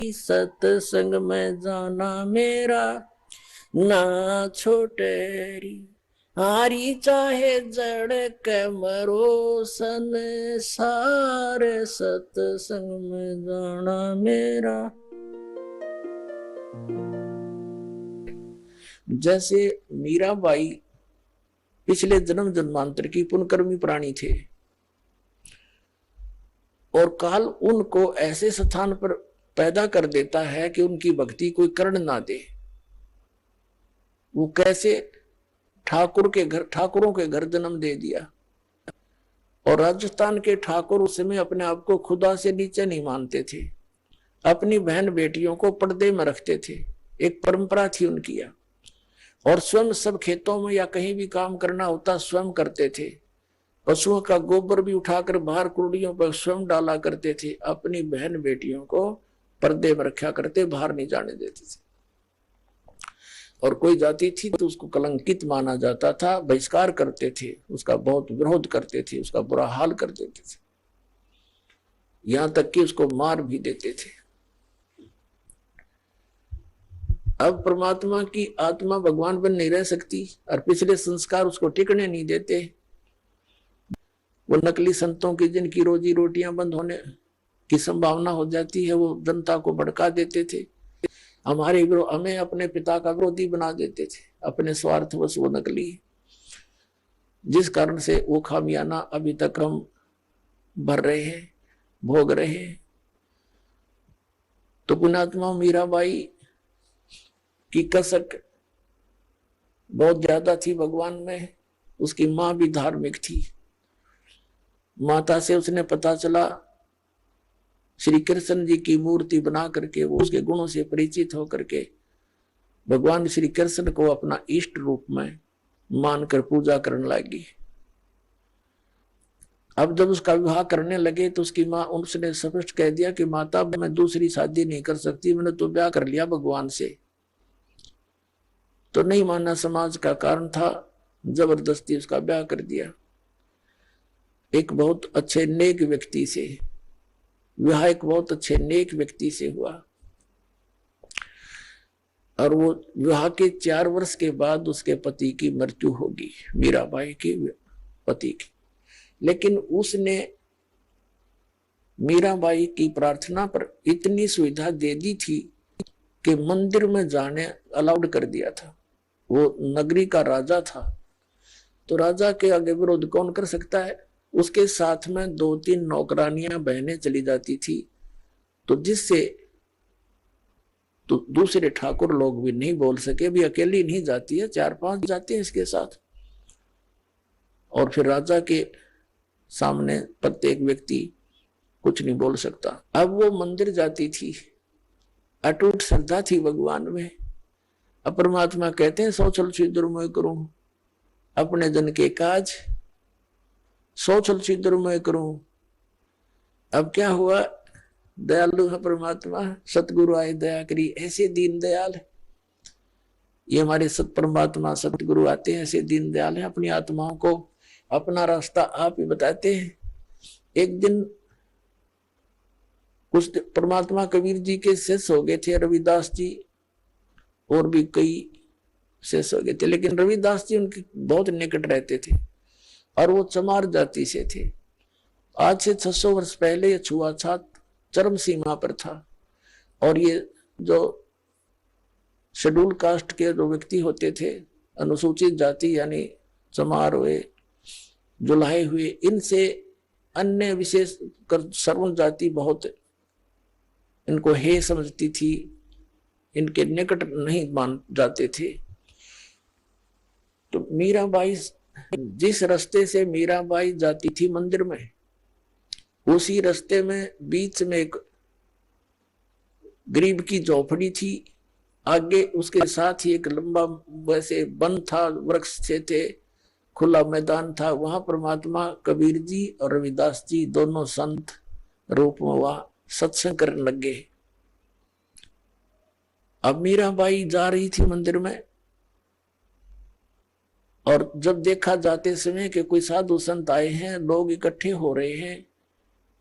सत्संग में जाना मेरा ना छोटेरी, हारी चाहे जड़ के मरो संसार, सत्संग में जाना मेरा। जैसे मीराबाई पिछले जन्म जन्मांतर की पुण्यकर्मी प्राणी थे और काल उनको ऐसे स्थान पर पैदा कर देता है कि उनकी भक्ति कोई कर्ण ना दे। वो कैसे ठाकुरों के घर जन्म दे दिया। और राजस्थान के ठाकुर उस समय अपने आप को खुदा से नीचे नहीं मानते थे, अपनी बहन बेटियों को पर्दे में रखते थे, एक परंपरा थी उनकी। और स्वयं सब खेतों में या कहीं भी काम करना होता स्वयं करते थे। पशुओं का गोबर भी उठाकर बाहर कुर्डियों पर स्वयं डाला करते थे। अपनी बहन बेटियों को पर्दे में रखा करते, बाहर नहीं जाने देते थे। और कोई जाती थी तो उसको कलंकित माना जाता था, बहिष्कार करते थे, उसका बहुत विरोध करते थे, उसका बुरा हाल कर देते थे, यहां तक कि उसको मार भी देते थे। अब परमात्मा की आत्मा भगवान बन नहीं रह सकती और पिछले संस्कार उसको टिकने नहीं देते। वो नकली संतों की जिनकी रोजी रोटियां बंद होने की संभावना हो जाती है, वो जनता को भड़का देते थे। हमें अपने पिता का विरोधी बना देते थे, अपने स्वार्थवश वो नकली, जिस कारण से वो खामियाना अभी तक हम भर रहे हैं, भोग रहे हैं। तो पुण्यात्मा मीराबाई की कसक बहुत ज्यादा थी भगवान में। उसकी मां भी धार्मिक थी। माता से उसने पता चला, श्री कृष्ण जी की मूर्ति बना करके वो उसके गुणों से परिचित होकर के भगवान श्री कृष्ण को अपना इष्ट रूप में मानकर पूजा करने लगी। अब जब उसका विवाह करने लगे तो उसकी मां, उसने स्पष्ट कह दिया कि माता मैं दूसरी शादी नहीं कर सकती, मैंने तो ब्याह कर लिया भगवान से। तो नहीं माना, समाज का कारण था, जबरदस्ती उसका ब्याह कर दिया। एक बहुत अच्छे नेक व्यक्ति से विवाह, एक बहुत अच्छे नेक व्यक्ति से हुआ। और वो विवाह के 4 वर्ष के बाद उसके पति की मृत्यु होगी, मीराबाई के पति की। लेकिन उसने मीराबाई की प्रार्थना पर इतनी सुविधा दे दी थी कि मंदिर में जाने अलाउड कर दिया था। वो नगरी का राजा था, तो राजा के आगे विरोध कौन कर सकता है। उसके साथ में 2-3 नौकरानियां बहनें चली जाती थी, तो जिससे तो दूसरे ठाकुर लोग भी नहीं बोल सके, भी अकेली नहीं जाती है, 4-5 जाते हैं इसके साथ। और फिर राजा के सामने प्रत्येक व्यक्ति कुछ नहीं बोल सकता। अब वो मंदिर जाती थी, अटूट श्रद्धा थी भगवान में। अब परमात्मा कहते हैं, सोचल छिद्र मैं करूं अपने जन के काज, सोचल छिद्र मैं करूं। अब क्या हुआ, दयालु है परमात्मा, सतगुरु आए दया करी, ऐसे दीन दयाल है ये हमारे सत परमात्मा। सतगुरु आते हैं ऐसे दीन दयाल है, अपनी आत्माओं को अपना रास्ता आप ही बताते हैं। एक दिन कुछ परमात्मा कबीर जी के शिष्य हो गए थे, रविदास जी और भी कई शिष्य हो गए थे, लेकिन रविदास जी उनके बहुत निकट रहते थे और वो चमार जाति से थे। आज से 600 वर्ष पहले ये छुआछूत चरम सीमा पर था। और ये जो शेड्यूल कास्ट के जो व्यक्ति होते थे, अनुसूचित जाति यानी चमार हुए, जुलाहे हुए, इनसे अन्य विशेष कर सर्वण जाति बहुत इनको हे समझती थी, इनके निकट नहीं मान जाते थे। तो मीराबाई, जिस रास्ते से मीराबाई जाती थी मंदिर में, उसी रास्ते में बीच में एक गरीब की झोपड़ी थी, आगे उसके साथ ही एक लंबा वैसे वन था, वृक्ष थे, खुला मैदान था। वहां परमात्मा कबीर जी और रविदास जी दोनों संत रूप में वहां सत्संग करने लगे। अब मीराबाई जा रही थी मंदिर में, और जब देखा जाते समय कि कोई साधु संत आए हैं, लोग इकट्ठे हो रहे हैं,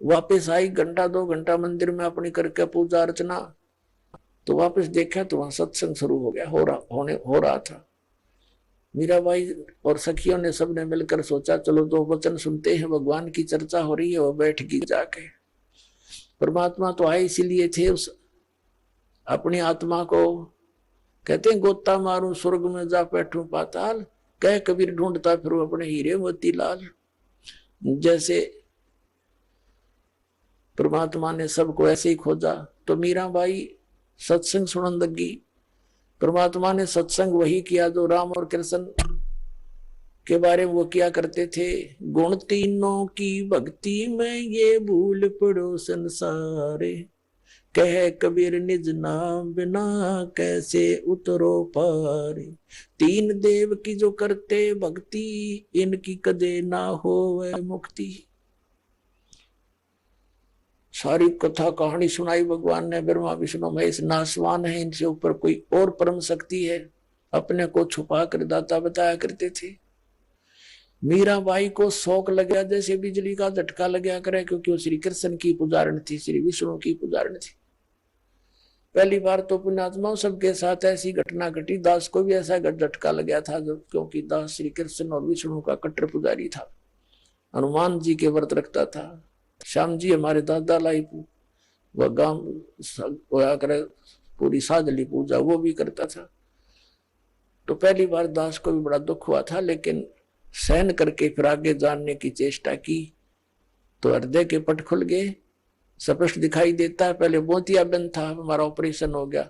वापस आई, 1-2 घंटा मंदिर में अपनी करके पूजा अर्चना, तो वापस देखा तो वहां सत्संग शुरू हो गया, हो रहा था। मीराबाई और सखियों ने सबने मिलकर सोचा चलो दो वचन सुनते हैं, भगवान की चर्चा हो रही है। वो बैठ गई जाके। परमात्मा तो आए इसीलिए थे, उस अपनी आत्मा को कहते हैं गोता मारूं स्वर्ग में जा बैठूं पाताल, कह कबीर ढूंढता फिर अपने हीरे मोती लाल। जैसे परमात्मा ने सबको ऐसे ही खोजा, तो मीराबाई सत्संग सुनने लगी। परमात्मा ने सत्संग वही किया जो राम और कृष्ण के बारे में वो किया करते थे। गुण तीनों की भक्ति में ये भूल पड़ो संसारे, कह कबीर निज नाम बिना कैसे उतरो पारे। तीन देव की जो करते भक्ति, इनकी कदे ना होवे मुक्ति। सारी कथा कहानी सुनाई भगवान ने। ब्रह्मा विष्णु महेश नासवान है, इनसे ऊपर कोई और परम शक्ति है, अपने को छुपा कर दाता बताया करते थे। मीराबाई को शौक लग गया जैसे बिजली का झटका लग गया करे, क्योंकि वो श्री कृष्ण की पुजारण थी, श्री विष्णु की पुजारण थी। पहली बार तो पुण्यात्मा सबके साथ ऐसी घटना घटी। दास को भी ऐसा झटका लग गया था, क्योंकि दास श्री कृष्ण और विष्णु का कट्टर पुजारी था। हनुमान जी के व्रत रखता था। श्याम जी हमारे दादा लाई वह गांव होया करे पूरी साधली पूजा वो भी करता था। तो पहली बार दास को भी बड़ा दुख हुआ था, लेकिन सहन करके फिर आगे जानने की चेष्टा की तो हृदय के पट खुल गए, स्पष्ट दिखाई देता है। पहले मोतिया बंद था, हमारा ऑपरेशन हो गया,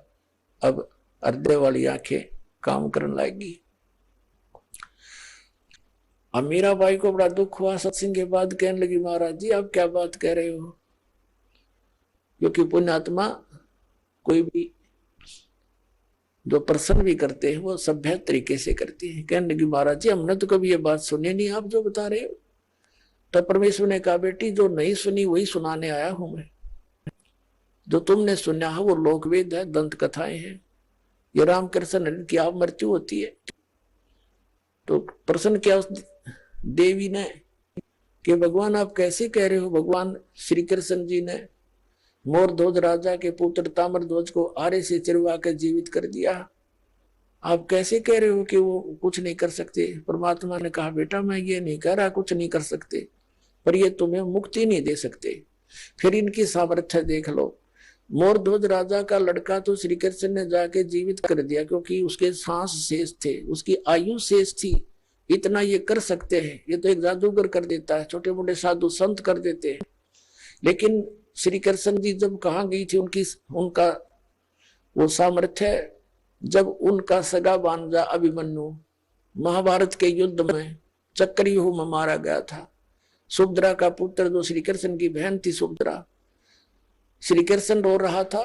अब हृदय वाली आंखें काम करने लगेगी। अब मीराबाई को बड़ा दुख हुआ सत्संग के बाद। कहने लगी महाराज जी आप क्या बात कह रहे हो, क्योंकि पुण्यात्मा कोई भी जो प्रसन्न भी करते हैं वो सभ्य तरीके से करते हैं। कहने लगी महाराज जी हमने तो कभी ये बात सुनी नहीं, आप जो बता रहे हो। तब परमेश्वर ने कहा बेटी जो नहीं सुनी वही सुनाने आया हूं मैं। जो तुमने सुना है वो लोकवेद है, दंत कथाएं हैं। ये रामकृष्ण की आप मृत्यु होती है तो प्रश्न किया उस देवी ने कि भगवान आप कैसे कह रहे हो। भगवान श्री कृष्ण जी ने मोर ध्वज राजा के पुत्र ताम्र ध्वज को आरे से चिरवा कर जीवित कर दिया, आप कैसे कह रहे हो कि वो कुछ नहीं कर सकते। परमात्मा ने कहा बेटा मैं ये नहीं कह रहा कुछ नहीं कर सकते, पर ये तुम्हें मुक्ति नहीं दे सकते। फिर इनकी सामर्थ्य देख लो। मोर ध्वज राजा का लड़का तो श्री कृष्ण ने जाके जीवित कर दिया, क्योंकि उसके सांस शेष थे, उसकी आयु शेष थी। इतना ये कर सकते हैं, ये तो एक जादूगर कर देता है, छोटे मोटे साधु संत कर देते हैं। लेकिन श्री कृष्ण जी जब कहाँ गई थी उनका वो सामर्थ्य, जब उनका सगा भांजा अभिमन्यु महाभारत के युद्ध में चक्रव्यूह में मारा गया था। सुभद्रा का पुत्र जो श्री कृष्ण की बहन थी सुभद्रा, श्री कृष्ण रो रहा था,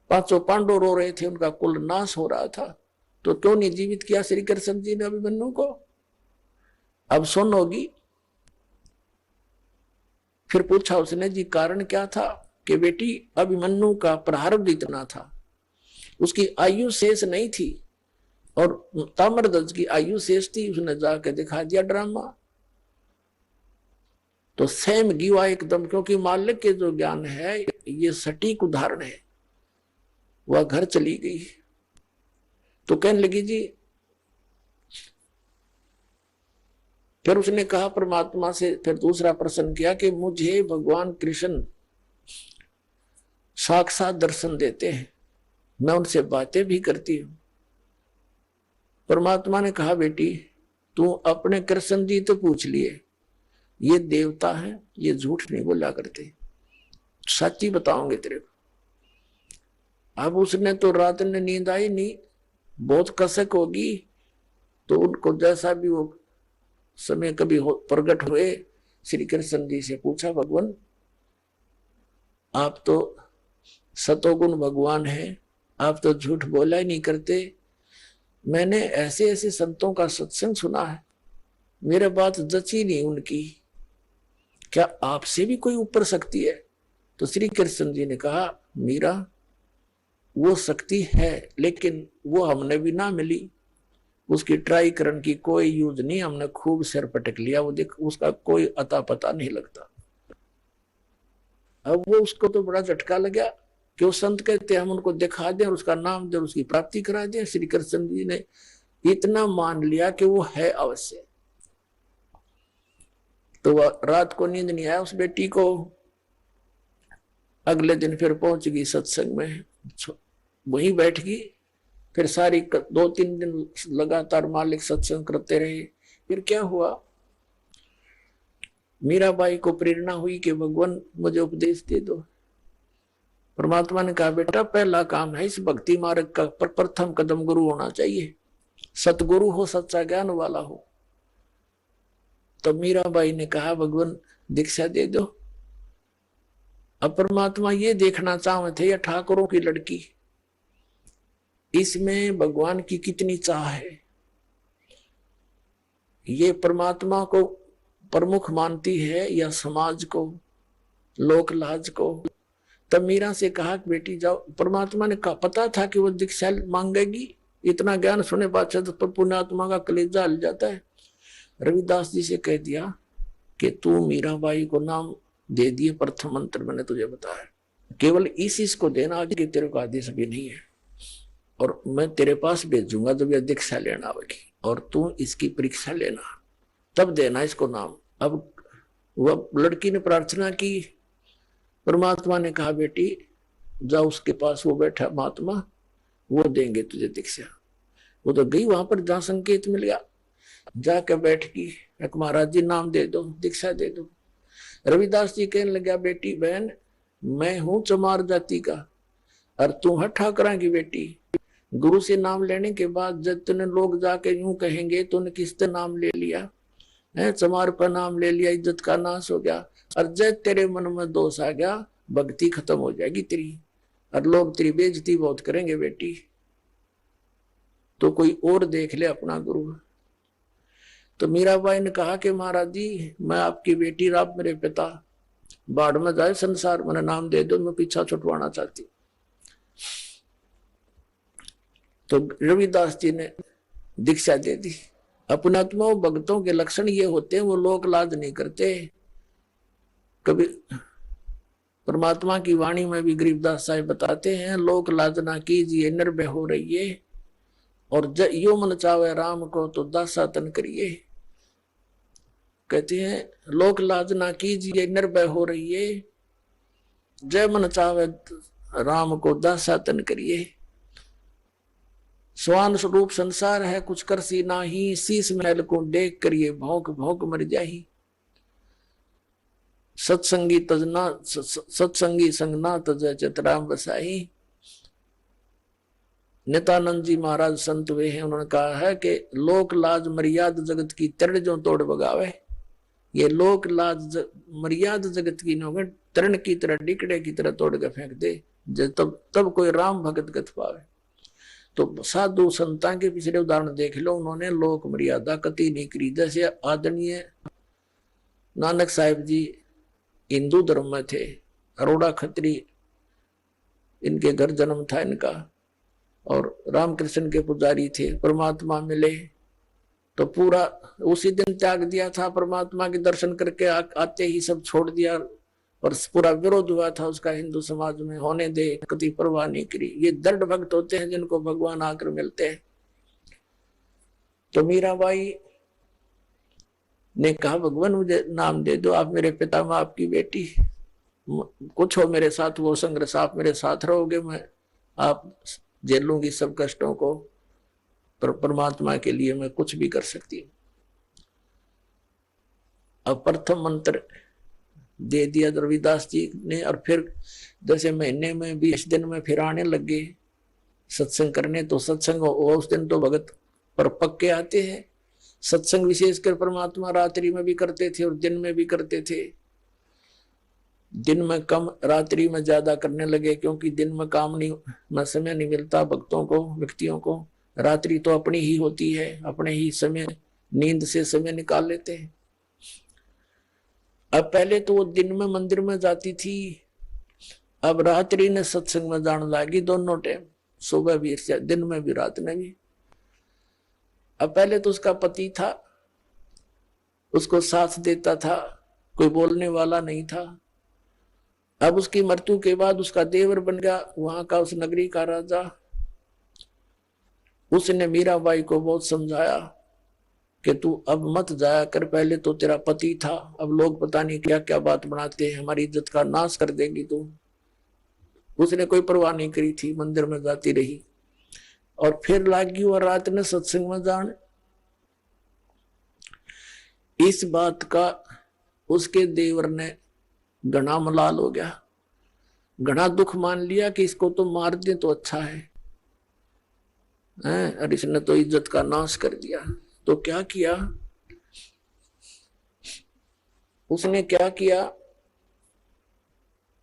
500 पांडव रो रहे थे, उनका कुल नाश हो रहा था, तो क्यों नहीं जीवित किया श्री कृष्ण जी ने अभिमन्यु को। अब सुन होगी। फिर पूछा उसने जी कारण क्या था, कि बेटी अभिमन्यु का प्रारब्ध इतना था, उसकी आयु शेष नहीं थी और ताम्रध्वज की आयु शेष थी। उसने जाकर दिखा दिया ड्रामा, तो सेम गिवा एकदम, क्योंकि मालिक के जो ज्ञान है ये सटीक उदाहरण है। वह घर चली गई तो कहने लगी जी, फिर उसने कहा परमात्मा से, फिर दूसरा प्रश्न किया कि मुझे भगवान कृष्ण साक्षात दर्शन देते हैं, मैं उनसे बातें भी करती हूं। परमात्मा ने कहा बेटी तू अपने कृष्ण जी तो पूछ लिए, ये देवता है, ये झूठ नहीं बोला करते, सच्ची बताओगे तेरे को। अब उसने तो रात में नींद आई नहीं, बहुत कसक होगी, तो उनको जैसा भी वो समय कभी प्रकट हुए, श्री कृष्ण जी से पूछा भगवान आप तो सतोगुण भगवान है, आप तो झूठ बोला ही नहीं करते। मैंने ऐसे ऐसे संतों का सत्संग सुना है, मेरे बात जची नहीं उनकी, क्या आपसे भी कोई ऊपर शक्ति है। तो श्री कृष्ण जी ने कहा मीरा वो शक्ति है, लेकिन वो हमने भी ना मिली, उसकी ट्राई करने की कोई यूज नहीं, हमने खूब सिर पटक लिया, वो देख उसका कोई अता पता नहीं लगता। अब वो उसको तो बड़ा झटका लगा, कि वो संत कहते हम उनको दिखा दें और उसका नाम दें, उसकी प्राप्ति करा दें। श्री कृष्ण जी ने इतना मान लिया कि वो है अवश्य। तो रात को नींद नहीं आया उस बेटी को। अगले दिन फिर पहुंच गई सत्संग में, वहीं बैठ गई। फिर सारी 2-3 दिन लगातार मालिक सत्संग करते रहे। फिर क्या हुआ, मीराबाई को प्रेरणा हुई कि भगवान मुझे उपदेश दे दो। परमात्मा ने कहा बेटा पहला काम है इस भक्ति मार्ग का प्रथम कदम गुरु होना चाहिए, सतगुरु हो, सच्चा ज्ञान वाला हो। तो मीराबाई ने कहा भगवान दीक्षा दे दो। अब परमात्मा ये देखना चाहते थे, या ठाकुरों की लड़की, इसमें भगवान की कितनी चाह है। ये परमात्मा को प्रमुख मानती है या समाज को, लोक लाज को। तब मीरा से कहा बेटी जाओ। परमात्मा ने कहा, पता था कि वो दीक्षा मांगेगी, इतना ज्ञान सुने पाछे तो पुण्यात्मा का कलेजा हिल जाता है। रविदास जी से कह दिया कि तू मीराबाई को नाम दे दिए, प्रथम मंत्र मैंने तुझे बताया, केवल इस को देना, आज के तेरे को आदेश भी नहीं है। और मैं तेरे पास भेजूंगा जब यह दीक्षा लेना होगी, और तू इसकी परीक्षा लेना, तब देना इसको नाम। अब वह लड़की ने प्रार्थना की, परमात्मा ने कहा बेटी जाओ उसके पास, वो बैठा महात्मा, वो देंगे तुझे दीक्षा। वो तो गई वहां पर जहां संकेत मिल गया, जाकर बैठ गई। महाराज जी नाम दे दो, दीक्षा दे दो। रविदास जी कहने लगा बेटी बहन मैं हूं चमार जाति का और तू है ठाकरा की बेटी। गुरु से नाम लेने के बाद जब तूने लोग जाके यूं कहेंगे तूने किससे नाम ले लिया है, चमार पर नाम ले लिया, इज्जत का नाश हो गया। और जब तेरे मन में दोष आ गया भक्ति खत्म हो जाएगी तेरी, और लोग तेरी बेइज्जती बहुत करेंगे बेटी, तो कोई और देख ले अपना गुरु। तो मीराबाई ने कहा कि महाराज जी मैं आपकी बेटी, आप मेरे पिता, बाढ़ में जाए संसार, मैंने नाम दे दो, मैं पीछा छुटवाना चाहती। तो रविदास जी ने दीक्षा दे दी। अपनात्मा भक्तों के लक्षण ये होते हैं, वो लोक लाज नहीं करते। कभी परमात्मा की वाणी में भी गरीबदास साहब बताते हैं, लोक लाज ना कीजिए निर्भय हो रहिए, और यो मन चावे राम को तो दासा तन करिए। कहते हैं लोक लाज ना कीजिए निर्भय हो रहिए, जय मन चावे राम को दासा तन करिए। स्वान स्वरूप संसार है कुछ कर सी नाही, शीश महल को देख करिए भौंक भौंक मर जाही। सत्संगी तजना सत्संगी संगना तज चितराम बसाही। नित्यानंद जी महाराज संत वे हैं, उन्होंने कहा है कि लोक लाज मर्याद जगत की तरण जो तोड़ बगावे। ये लोक लाज मर्याद जगत की नौगे तरण की तरह डिकड़े की तरह तोड़ के फेंक दे, तब कोई राम भगत गत पावे। तो साधु संतां के पिछले उदाहरण देख लो, उन्होंने लोक मर्यादा कति नहीं करी। जैसे आदरणीय नानक साहिब जी हिंदू धर्म में थे, अरोड़ा खत्री इनके घर जन्म था इनका, और रामकृष्ण के पुजारी थे। परमात्मा मिले तो पूरा उसी दिन त्याग दिया था, परमात्मा के दर्शन करके आते ही सब छोड़ दिया, और पूरा विरोध हुआ था उसका हिंदू समाज में, होने दे, कभी परवाह नहीं करी। ये दृढ़ भक्त होते हैं जिनको भगवान आकर मिलते हैं। तो मीराबाई ने कहा भगवान मुझे नाम दे दो, आप मेरे पिता, मैं आपकी बेटी, कुछ हो मेरे साथ वो संघर्ष, आप मेरे साथ रहोगे, मैं आप झेल लूंगी सब कष्टों को, पर परमात्मा के लिए मैं कुछ भी कर सकती हूँ। अब प्रथम मंत्र दे दिया रविदास जी ने, और फिर जैसे महीने में 20 दिन में फिर आने लगे सत्संग करने। तो सत्संग उस दिन तो भगत पर पक्के आते हैं। सत्संग विशेषकर परमात्मा रात्रि में भी करते थे और दिन में भी करते थे। दिन में कम, रात्रि में ज्यादा करने लगे, क्योंकि दिन में काम नहीं में समय नहीं मिलता भक्तों को, व्यक्तियों को। रात्रि तो अपनी ही होती है, अपने ही समय नींद से समय निकाल लेते हैं। अब पहले तो वो दिन में मंदिर में जाती थी, अब रात्रि ने सत्संग में जाने लगी, दोनों टाइम, सुबह भी, दिन में भी, रात में भी। अब पहले तो उसका पति था, उसको साथ देता था, कोई बोलने वाला नहीं था। अब उसकी मृत्यु के बाद उसका देवर बन गया वहां का उस नगरी का राजा। उसने मीराबाई को बहुत समझाया कि तू अब मत जाया कर, पहले तो तेरा पति था, अब लोग पता नहीं क्या क्या बात बनाते हैं, हमारी इज्जत का नाश कर देगी तू। उसने कोई परवाह नहीं करी थी, मंदिर में जाती रही। और फिर लागी और रात ने सत्संग में जाने। इस बात का उसके देवर ने घना मलाल हो गया, घना दुख मान लिया कि इसको तो मार दे तो अच्छा है, और इसने तो इज्जत का नाश कर दिया। तो क्या किया उसने, क्या किया,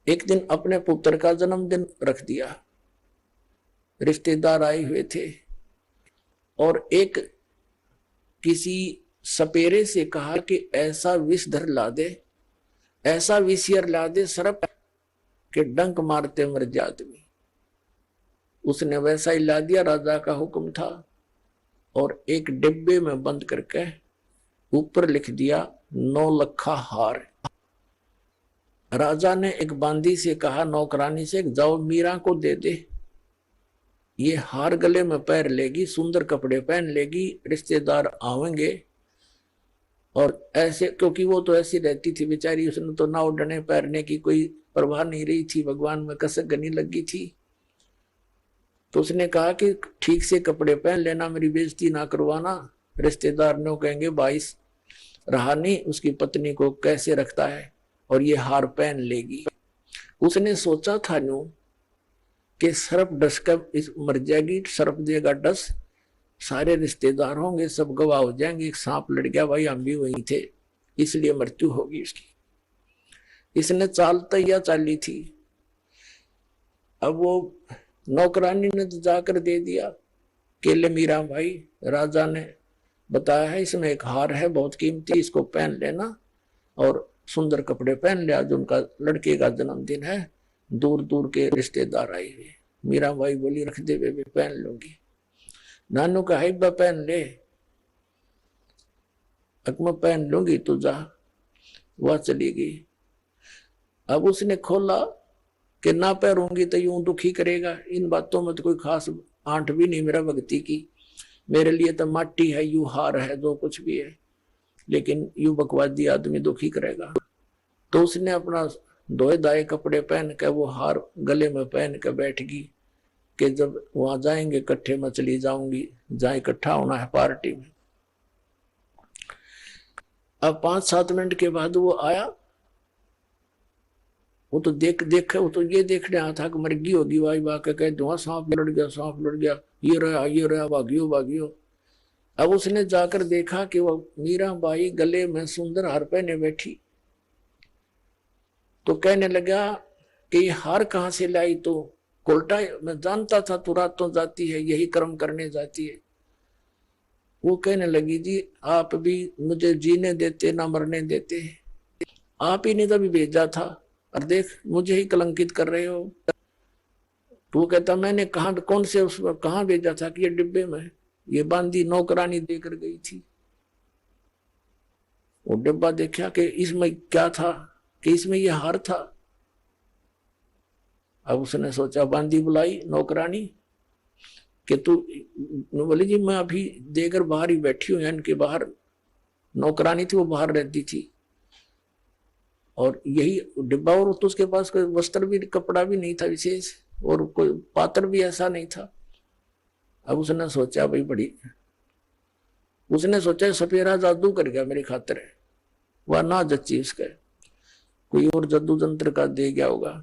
एक दिन अपने पुत्र का जन्मदिन रख दिया, रिश्तेदार आए हुए थे, और एक किसी सपेरे से कहा कि ऐसा विषधर ला दे, ऐसा विषयर ला दे सर्प के डंक मारते मर जाए आदमी। उसने वैसा ही ला दिया, राजा का हुक्म था, और एक डिब्बे में बंद करके ऊपर लिख दिया 9 लखा हार। राजा ने एक बांदी से कहा, नौकरानी से, जाओ मीरा को दे दे, ये हार गले में पैर लेगी, सुंदर कपड़े पहन लेगी, रिश्तेदार आवेंगे। और ऐसे, क्योंकि वो तो ऐसी रहती थी बेचारी, उसने तो ना उड़ने पैरने की कोई परवाह नहीं रही थी, भगवान में कसक गनी लगी थी। तो उसने कहा कि ठीक से कपड़े पहन लेना, मेरी बेइज्जती ना करवाना, रिश्तेदार ने कहेंगे भाई रहा नहीं उसकी पत्नी को कैसे रखता है, और ये हार पहन लेगी। उसने सोचा था न्यू कि सर्प डस कर मर जाएगी, सर्प देगा डस, सारे रिश्तेदार होंगे, सब गवाह हो जाएंगे, सांप लड़ गया भाई हम भी वहीं थे, इसलिए मृत्यु होगी उसकी। इसने चाल तैयार चाली थी। अब वो नौकरानी ने तो जाकर दे दिया कि ले मीरा भाई, राजा ने बताया है इसमें एक हार है बहुत कीमती, इसको पहन लेना, और सुंदर कपड़े पहन ले, आज उनका लड़के का जन्मदिन है, दूर दूर के रिश्तेदार आए हुए। मीरा भाई बोली रख दे बेबी, पहन लूंगी। नानू का हिब्बा पहन ले, अकमा पहन लूंगी, तू जा। वह चली गई। अब उसने खोला कि ना पहनूंगी तो यूं दुखी करेगा, इन बातों में तो कोई खास आंट भी नहीं मेरा भक्ति की, मेरे लिए तो माटी है, यू हार है, जो कुछ भी है, लेकिन यू बकवादी आदमी दुखी करेगा। तो उसने अपना धोए दाए कपड़े पहन के वो हार गले में पहन के बैठ गई कि जब वहां जाएंगे इकट्ठे में चली जाऊंगी, जहां इकट्ठा होना है पार्टी में। अब 5-7 मिनट के बाद वो आया, वो तो वो तो ये देखने आया था कि मर्गी होगी, वाई वाह के कह दो सांप लड़ गया, सांप लड़ गया, ये रहा भागियो भागियो। अब उसने जाकर देखा कि वो मीरा बाई गले में सुंदर हार पहने बैठी। तो कहने लगा कि ये हार कहाँ से लाई, तो कोल्टा मैं जानता था तू रातों जाती है, यही कर्म करने जाती है। वो कहने लगी जी आप भी मुझे जीने देते ना मरने देते, आप ही ने तभी भेजा था, और देख मुझे ही कलंकित कर रहे हो। तो वो कहता मैंने कहा, कौन से उसमें कहाँ भेजा था, कि ये डिब्बे में, ये बांदी नौकरानी देकर गई थी। वो डिब्बा देखा कि इसमें क्या था, कि इसमें ये हार था। अब उसने सोचा, बांदी बुलाई नौकरानी कि तू, बोली जी मैं अभी देकर बाहर ही बैठी हूं, इनके बाहर नौकरानी थी, वो बाहर रहती थी, और यही डिब्बा, और तो उसके पास कोई वस्त्र भी, कपड़ा भी नहीं था विशेष, और कोई पात्र भी ऐसा नहीं था। अब उसने सोचा भाई बड़ी, उसने सोचा सपेरा जादू कर गया मेरी खातिर, वह ना जच्ची उसके, कोई और जादू तंत्र का दे गया होगा।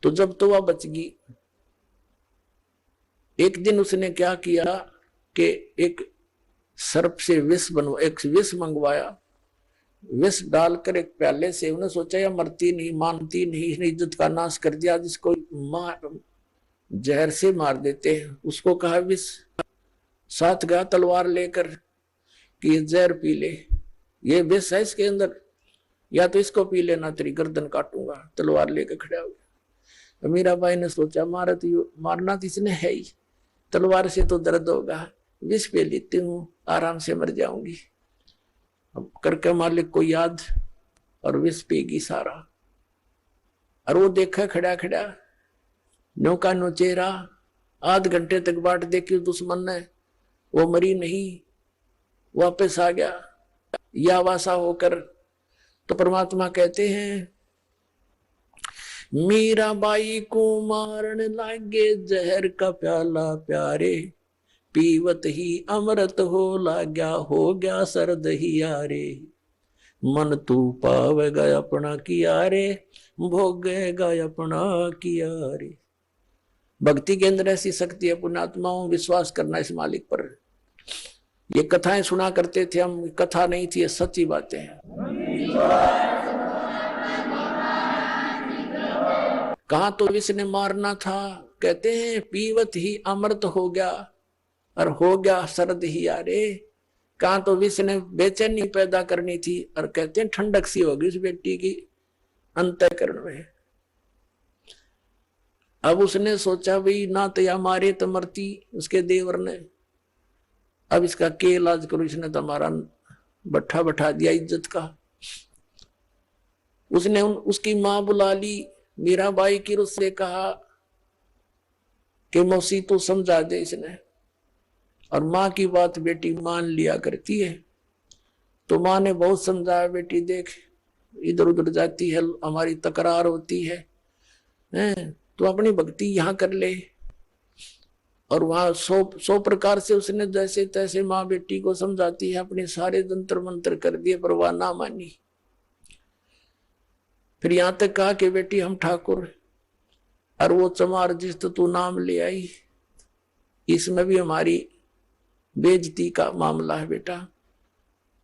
तो जब तो वह बच गई। एक दिन उसने क्या किया कि एक सर्प से एक विष मंगवाया, विष डालकर एक प्याले से, उन्हें सोचा या मरती नहीं, मानती नहीं, इसने इज्जत का नाश कर दिया, जिसको जहर से मार देते हैं। उसको कहा विष, साथ गया तलवार लेकर कि ये जहर पी ले, ये विष है इसके अंदर, या तो इसको पी लेना तेरी गर्दन काटूंगा। तलवार लेकर खड़ा हो गया। मीराबाई ने सोचा मारना तो इसने है ही, तलवार से तो दर्द होगा, विष पे लेती हूँ, आराम से मर जाऊंगी। अब करके मालिक को याद, और विष पेगी सारा। और वो देखा खड़ा खड़ा नौका नो चेहरा, आध घंटे तक बाट देखी दुश्मन ने, वो मरी नहीं, वापस आ गया या वासा होकर। तो परमात्मा कहते हैं मीराबाई को मारन लागे जहर का प्याला प्यारे, पीवत ही अमृत हो गया सर्द ही यारे। मन तू पावेगा अपना किया रे, भोगेगा अपना किया रे। भक्ति के अंदर ऐसी शक्ति है पुण्यात्माओं, विश्वास करना इस मालिक पर। ये कथाएं सुना करते थे हम, कथा नहीं थी, ये सच्ची बातें हैं। कहा तो विष ने मारना था, कहते हैं पीवत ही अमृत हो गया और हो गया सर्द ही यारे। कहा तो विष ने बेचैनी पैदा करनी थी और कहते हैं ठंडक सी होगी उस बेटी की अंतःकरण में। अब उसने सोचा भाई ना तो या मारे तो मरती उसके देवर ने, अब इसका के इलाज करो, इसने तो हमारा बट्ठा बैठा दिया इज्जत का। उसने उसकी मां बुला ली मीराबाई की, उससे कहा कि मौसी तू समझा दे इसने। और माँ की बात बेटी मान लिया करती है। तो माँ ने बहुत समझाया, बेटी देख इधर उधर जाती है, हमारी तकरार होती है, तो अपनी भक्ति यहाँ कर ले। और वहां सौ प्रकार से उसने जैसे तैसे माँ बेटी को समझाती है, अपने सारे तंत्र मंत्र कर दिए पर वह ना मानी। फिर यहां तक कहा कि बेटी हम ठाकुर और वो चमार जिस तो तू नाम ले आई, इसमें भी हमारी बेइज्जती का मामला है बेटा,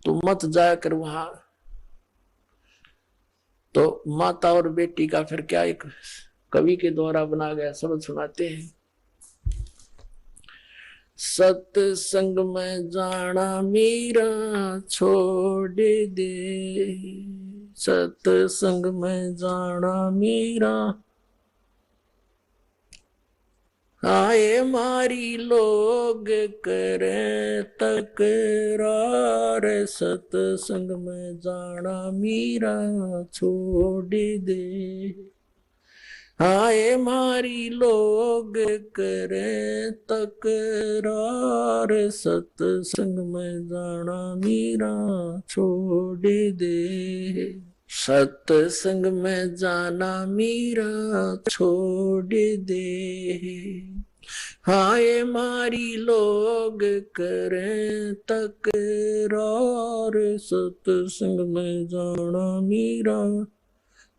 तू मत जाकर वहां। तो माता और बेटी का फिर क्या एक कवि के द्वारा बना गया शब्द सुनाते हैं। सत्संग में जाना मीरा छोड़ दे, सत्संग में जाना मीरा, आए मारी लोग करे तकरार, सत्संग में जाना मीरा छोड़ दे। आए मारी लोग करे तकरार, सत्संग में जाना मीरा छोड़ दे। सत्संग में जाना मीरा छोड़ दे, हाय मारी लोग करें तकरार, सत्संग में जाना मीरा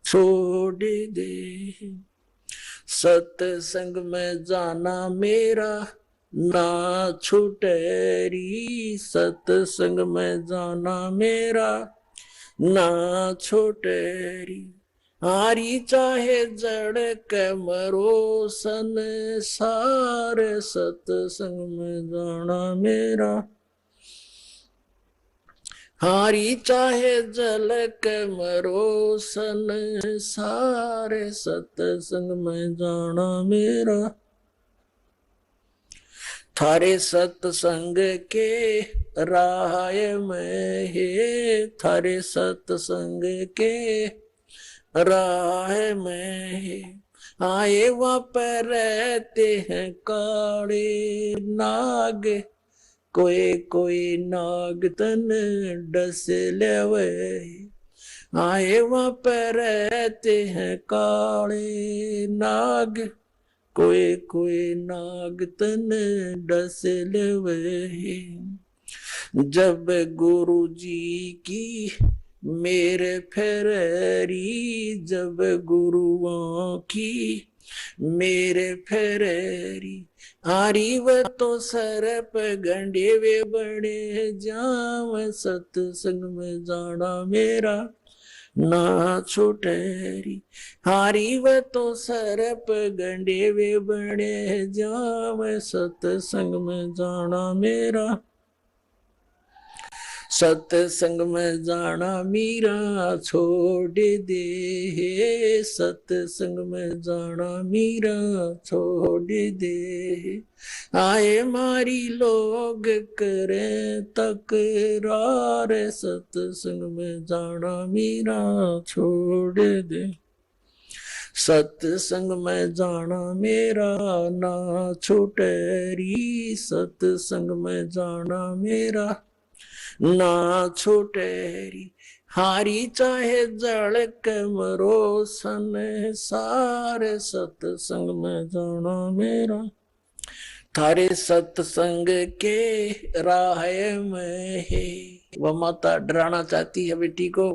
छोड़ दे। सत्संग में जाना मेरा ना छूटेरी, सत्संग में जाना मेरा ना छोटेरी। हारी चाहे जड़ के मरो संसार, सत्संग में जाना मेरा। हारी चाहे जल के मरो संसार, सत्संग में जाना मेरा। थारे सत्संग के राह में है, थारे सत्संग के राह में है। आए वहां पर रहते हैं काले नाग, कोई कोई नाग तन डस लेवे। आए वहां पर रहते हैं काले नाग, कोई कोई नाग तन डस लेवे। जब गुरु जी की मेरे फेरी, जब गुरुओं की मेरे फेरी। हारी व तो सरप गंडे वे बड़े जाव, सत्संग में जाना मेरा ना छुटेरी। हारी व तो सरप गंडे वे बड़े जाव, सत्संग में जाना मेरा। सत्संग में जाना मीरा छोड़ दे, सत्संग में जाना मीरा छोड़ दे। आए मारी लोग करे तकरार, सत्संग में जाना मीरा छोड़ दे। सत्संग में जाना मेरा ना छूटे री, सत्संग में जाना मेरा ना छूटे री। हारी चाहे जड़ के मरो सन सारे, सत्संग में जाना मेरा। थारे सत्संग के राह में है, वह माता डराना चाहती है बेटी को,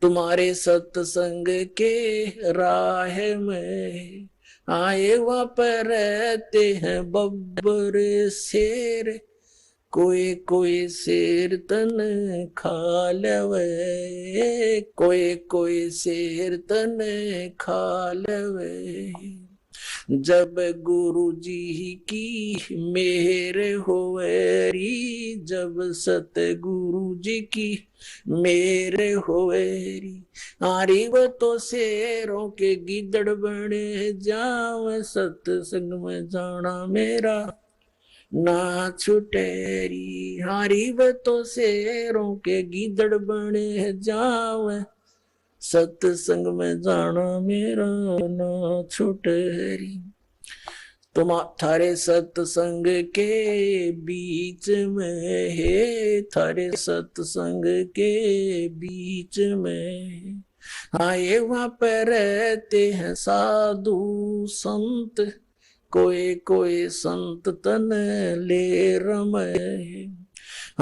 तुम्हारे सत्संग के राह में आए वहां पर रहते हैं बब्बर शेर, कोई कोई शेर तन खा लवे, कोई कोई शेर तन खा लवे। जब गुरु जी की मेहर होवेरी, जब सतगुरु जी की मेहर होवेरी। आरी वो तो शेरों के गिदड़ बने जाव, सत्संग में जाना मेरा ना छुटेरी। हारी व तो शेरों के गिदड़ बने जाव, सत्संग में जाना मेरा ना छुटेरी। तुम थारे सत्संग के बीच में है, थारे सत्संग के बीच में आए वहां पर रहते हैं साधु संत, कोई कोई संत तन ले रमे।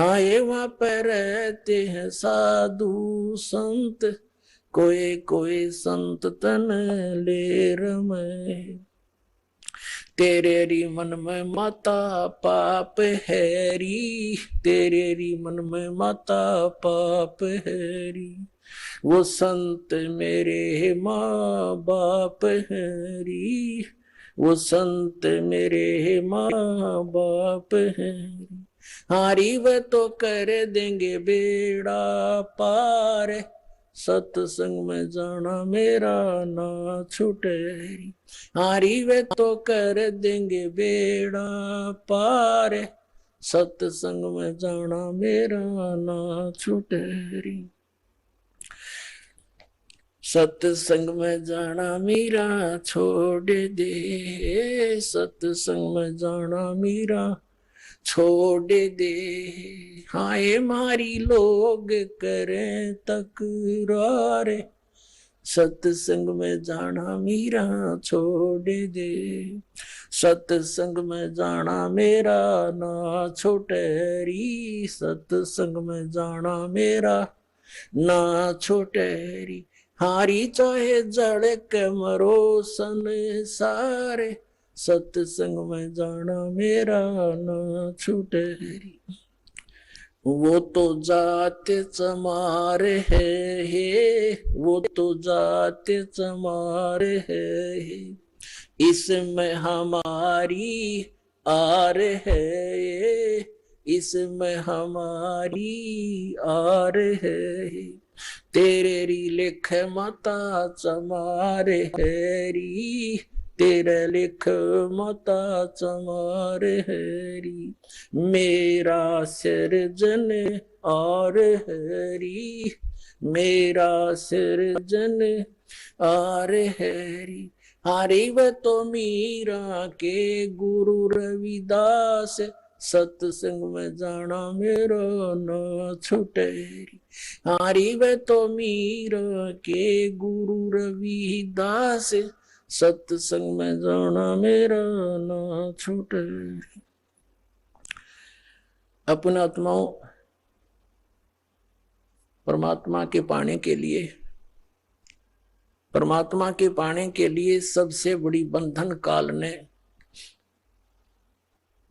आए वहां पर रहते हैं साधु संत, कोई कोई संत तन ले रमे। तेरे री मन में माता पाप है री, तेरे री मन में माता पाप है री। वो संत मेरे माँ बाप है री, वो संत मेरे माँ बाप है। हारी व तो कर देंगे बेड़ा पार, सत्संग में जाना मेरा ना छूटे। हारी वे तो कर देंगे बेड़ा पार, सत्संग में जाना मेरा ना छूटे। सत्संग में जाना मेरा छोड़ दे, सत्संग में जाना मेरा छोड़ दे। हाय मारी लोग करें तकरार, सत्संग में जाना मेरा छोड़ दे। सत्संग में जाना मेरा ना छोटेरी, सत्संग में जाना मेरा ना छोटेरी। हारी चाहे जड़ के मरो संसारे, सत्संग में जाना मेरा ना छूटेरी। वो तो जाते चमारे है, वो तो जाते चमारे है, इसमें हमारी आर है, इसमें हमारी आर है। तेरे री लिख माता चमारे है री, तेरे लिख माता चमारे है री। मेरा सृजन और हरी, मेरा सृजन और हरी। हरि व तो मीरा के गुरु रविदास, सत्संग में जाना मेरा न छुटेरी। हरि व तो मीरा के गुरु रविदास, सत्संग में जाना मेरा न छुटेरी। अपने आत्माओं परमात्मा के पाने के लिए, परमात्मा के पाने के लिए सबसे बड़ी बंधन काल ने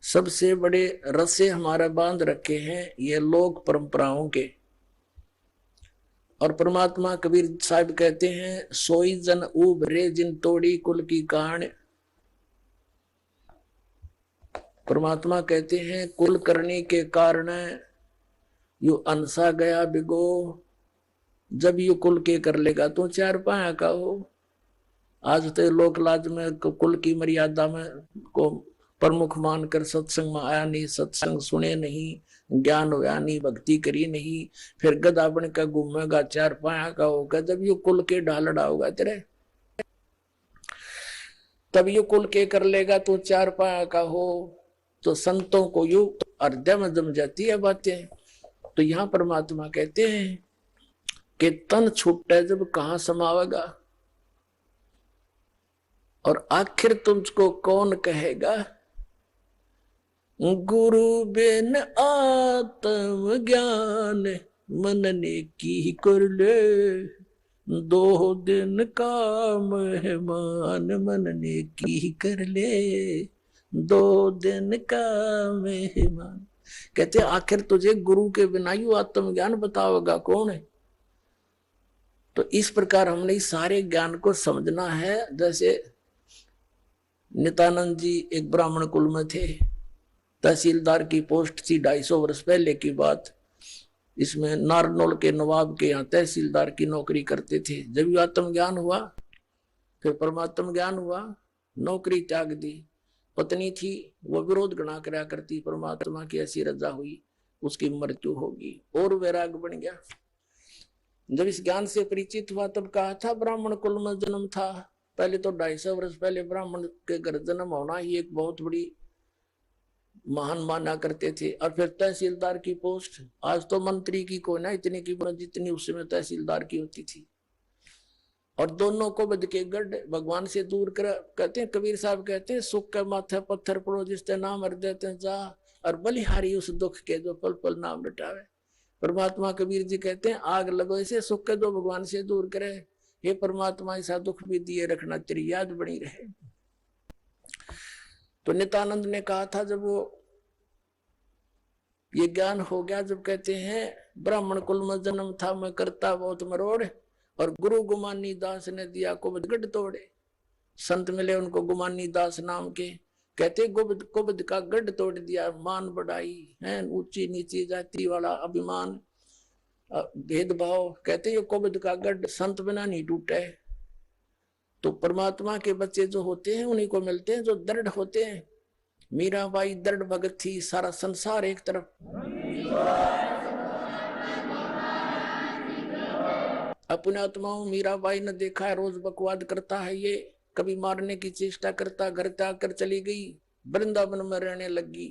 सबसे बड़े रस्से हमारा बांध रखे हैं, ये लोक परंपराओं के। और परमात्मा कबीर साहब कहते हैं, सोई जन उभरे जिन तोड़ी कुल की कान। परमात्मा कहते हैं कुल करने के कारण यू अनसा गया बिगो, जब यू कुल के कर लेगा तो चार पाया का हो। आज तो लोक लाज में कुल की मर्यादा में को प्रमुख मानकर सत्संग में आया नहीं, सत्संग सुने नहीं, ज्ञान होया नहीं, भक्ति करी नहीं, फिर गदा बन का घूमेगा चार पाया का होगा। जब यू कुल के ढालड़ा होगा तेरे तब यू कुल के कर लेगा तो चार पाया का हो। तो संतों को यू हृदय में जम जाती है बातें। तो यहां परमात्मा कहते हैं कि तन छूटे जब कहां समावेगा, और आखिर तुझको कौन कहेगा, गुरु बिन आत्म ज्ञान मन ने की कर ले, 2 दिन का मेहमान मन ने की कर ले, 2 दिन का मेहमान। कहते आखिर तुझे गुरु के बिना यू आत्मज्ञान बताओगा कौन है। तो इस प्रकार हमने इस सारे ज्ञान को समझना है। जैसे नित्यानंद जी एक ब्राह्मण कुल में थे, तहसीलदार की पोस्ट थी, 250 वर्ष पहले की बात। इसमें नारनौल के नवाब के यहाँ तहसीलदार की नौकरी करते थे। जब आत्मज्ञान हुआ, फिर परमात्म ज्ञान हुआ, नौकरी त्याग दी। पत्नी थी, वो विरोध गणा करा करती, परमात्मा की ऐसी रजा हुई, उसकी मृत्यु होगी, और वैराग बन गया। जब इस ज्ञान से परिचित हुआ तब कहा था ब्राह्मण कुल में जन्म था। पहले तो 250 वर्ष पहले ब्राह्मण के घर जन्म होना ही एक बहुत बड़ी महान माना करते थे। और फिर तहसीलदार की पोस्ट, आज तो मंत्री की कोई ना इतनी की जितनी उस समय तहसीलदार की होती थी। और दोनों को बद के गढ़ भगवान से दूर कर, कहते हैं कबीर साहब कहते हैं, सुख के माथे पत्थर पड़ो जिसते नाम हर देते जा, और बलिहारी उस दुख के जो पल पल नाम लटावे। परमात्मा कबीर जी कहते हैं आग लगो इसे सुख के जो भगवान से दूर करे, हे परमात्मा ऐसा दुख भी दिए रखना तेरी याद बनी रहे। तो नित्यानंद ने कहा था जब वो ये ज्ञान हो गया, जब कहते हैं ब्राह्मण कुल में जन्म था मैं करता बहुत मरोड़, और गुरु गुमानी दास ने दिया कुबद गढ़ तोड़े। संत मिले उनको गुमानी दास नाम के, कहते कुबद का गढ़ तोड़ दिया। मान बढ़ाई है, ऊंची नीची जाति वाला अभिमान भेदभाव, कहते ये कुबद का गढ़ संत बिना नहीं टूटे। तो परमात्मा के बच्चे जो होते हैं उन्हीं को मिलते हैं जो दृढ़ होते हैं। मीराबाई दृढ़ भगत थी, सारा संसार एक तरफ। अपने आत्माओं मीराबाई ने देखा है, रोज बकवाद करता है, ये कभी मारने की चेष्टा करता, घर त्याग कर चली गई, वृंदावन में रहने लगी।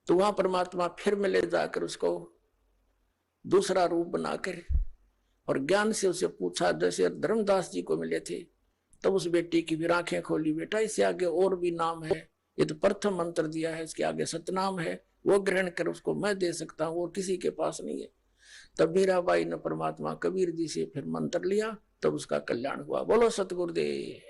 तो वहां परमात्मा फिर मिले जाकर उसको दूसरा रूप बनाकर, और ज्ञान से उसे पूछा, जैसे धर्मदास जी को मिले थे। तब उस बेटी की भी आंखें खोली, बेटा इससे आगे और भी नाम है, ये तो प्रथम मंत्र दिया है, इसके आगे सतनाम है, वो ग्रहण कर, उसको मैं दे सकता हूं, और किसी के पास नहीं है। तब मीराबाई ने परमात्मा कबीर जी से फिर मंत्र लिया, तब उसका कल्याण हुआ। बोलो सतगुरुदेव।